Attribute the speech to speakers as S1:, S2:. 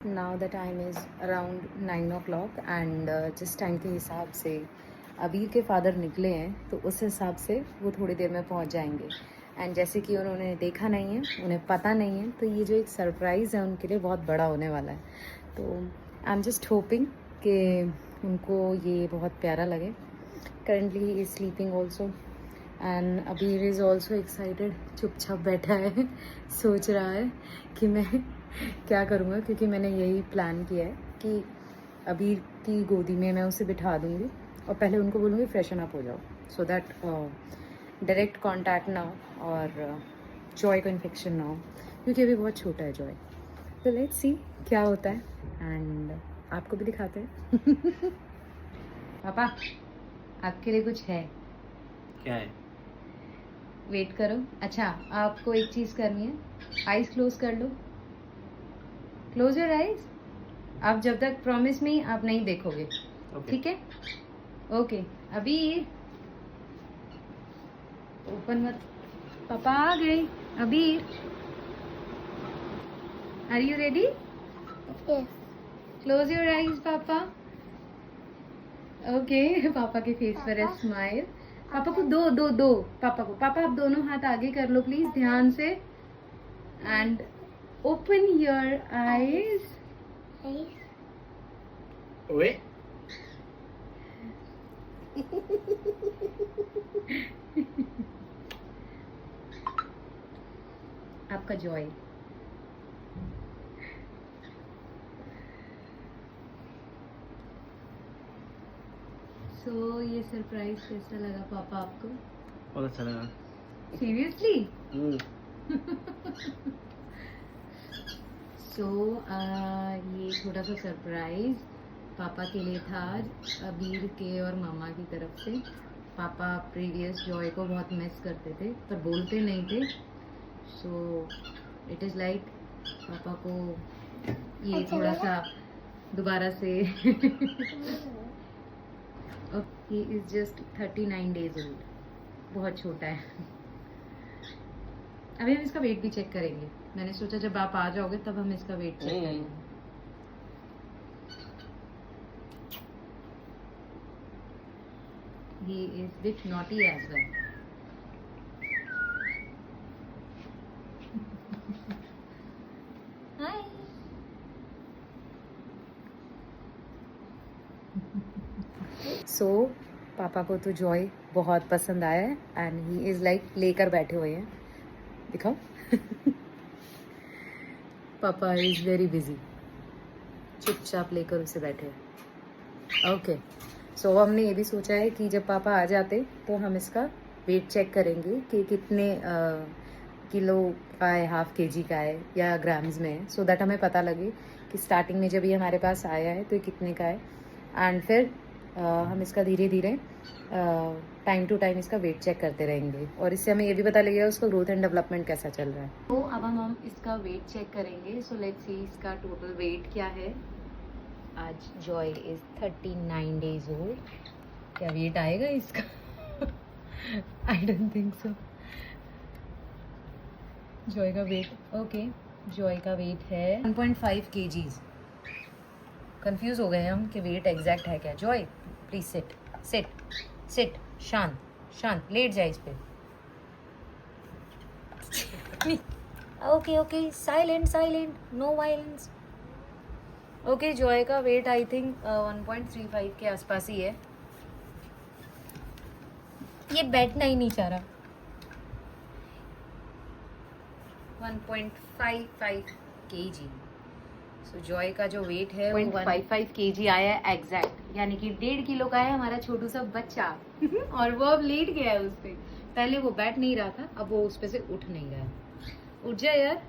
S1: Now the time is around 9 o'clock and जिस time के हिसाब से अबीर के फादर निकले हैं तो उस हिसाब से वो थोड़ी देर में पहुंच जाएंगे। एंड जैसे कि उन्होंने देखा नहीं है, उन्हें पता नहीं है, तो ये जो एक सरप्राइज़ है उनके लिए बहुत बड़ा होने वाला है। तो आई एम जस्ट होपिंग कि उनको ये बहुत प्यारा लगे। Currently he is sleeping also and अबीर इज़ ऑल्सो एक्साइटेड, चुपचाप बैठा है सोच रहा है कि मैं क्या करूँगा, क्योंकि मैंने यही प्लान किया है कि अबीर की गोदी में मैं उसे बिठा दूँगी और पहले उनको बोलूँगी फ्रेशन अप हो जाओ, सो दैट डायरेक्ट कांटेक्ट ना हो और जॉय को इन्फेक्शन ना हो, क्योंकि अभी बहुत छोटा है जॉय। तो लेट्स सी क्या होता है एंड आपको भी दिखाते हैं। पापा आपके लिए कुछ है?
S2: क्या है?
S1: वेट करो। अच्छा, आपको एक चीज़ करनी है, आइज़ क्लोज कर लो, क्लोज योर आइज़। आप जब तक प्रॉमिस मी आप नहीं देखोगे, ठीक है? ओके। अभी ओपन मत, पापा आ गए। अभी are you ready? Close your eyes पापा। ओके, पापा के फेस पर है स्माइल। पापा को दो दो दो पापा को। पापा आप दोनों हाथ आगे कर लो प्लीज, ध्यान से, एंड ओपन योर आईज।
S2: ओए
S1: आपका जॉय। सो ये सरप्राइज कैसा लगा पापा आपको?
S2: बहुत अच्छा लगा।
S1: सीरियसली? सो ये छोटा सा सरप्राइज पापा के लिए था, अबीर के और मामा की तरफ से। पापा प्रीवियस जॉय को बहुत मिस करते थे पर बोलते नहीं थे, सो इट इज़ लाइक पापा को ये थोड़ा सा दोबारा से he is just 39 days old, बहुत छोटा है। अभी हम इसका वेट भी चेक करेंगे। मैंने सोचा जब आप आ जाओगे तब हम इसका वेट चेक करेंगे। He is bit naughty as well. Hi. So पापा को तो जॉय बहुत पसंद आया है एंड ही इज़ लाइक लेकर बैठे हुए हैं। दिखाओ। पापा इज़ वेरी बिजी, चुपचाप लेकर उसे बैठे हैं। ओके, सो हमने ये भी सोचा है कि जब पापा आ जाते तो हम इसका वेट चेक करेंगे कि कितने किलो का है, हाफ केजी का है या ग्राम्स में है, सो दैट हमें पता लगे कि स्टार्टिंग में जब ये हमारे पास आया है तो ये कितने का है। एंड फिर हम इसका धीरे धीरे टाइम टू टाइम इसका वेट चेक करते रहेंगे और इससे हमें ये भी पता लगेगा उसका ग्रोथ एंड डेवलपमेंट कैसा चल रहा है। तो अब हम इसका वेट चेक करेंगे। सो लेट्स सी इसका टोटल वेट क्या है। आज जॉय इज 39 days ओल्ड। क्या वेट आएगा इसका? I don't think so. Joy का वेट, ओके, जॉय का वेट है 1.5 kgs। कंफ्यूज हो गए हम कि वेट एग्जैक्ट है क्या। Joy please sit sit sit, शांत शांत, लेट जाए इस पे। Okay okay, silent silent, no violence. Okay, Joy का वेट आई थिंक 1.35 के आसपास ही है। ये बैठना ही नहीं चाह रहा। 1.55 kg। सो जॉय का जो वेट है 1.55 kg आया है एग्जैक्ट, यानी कि 1.5 किलो का है हमारा छोटू सा बच्चा। और वो अब लेट गया है उस पे। पहले वो बैठ नहीं रहा था, अब वो उस पे से उठ नहीं रहा है। उठ जा यार।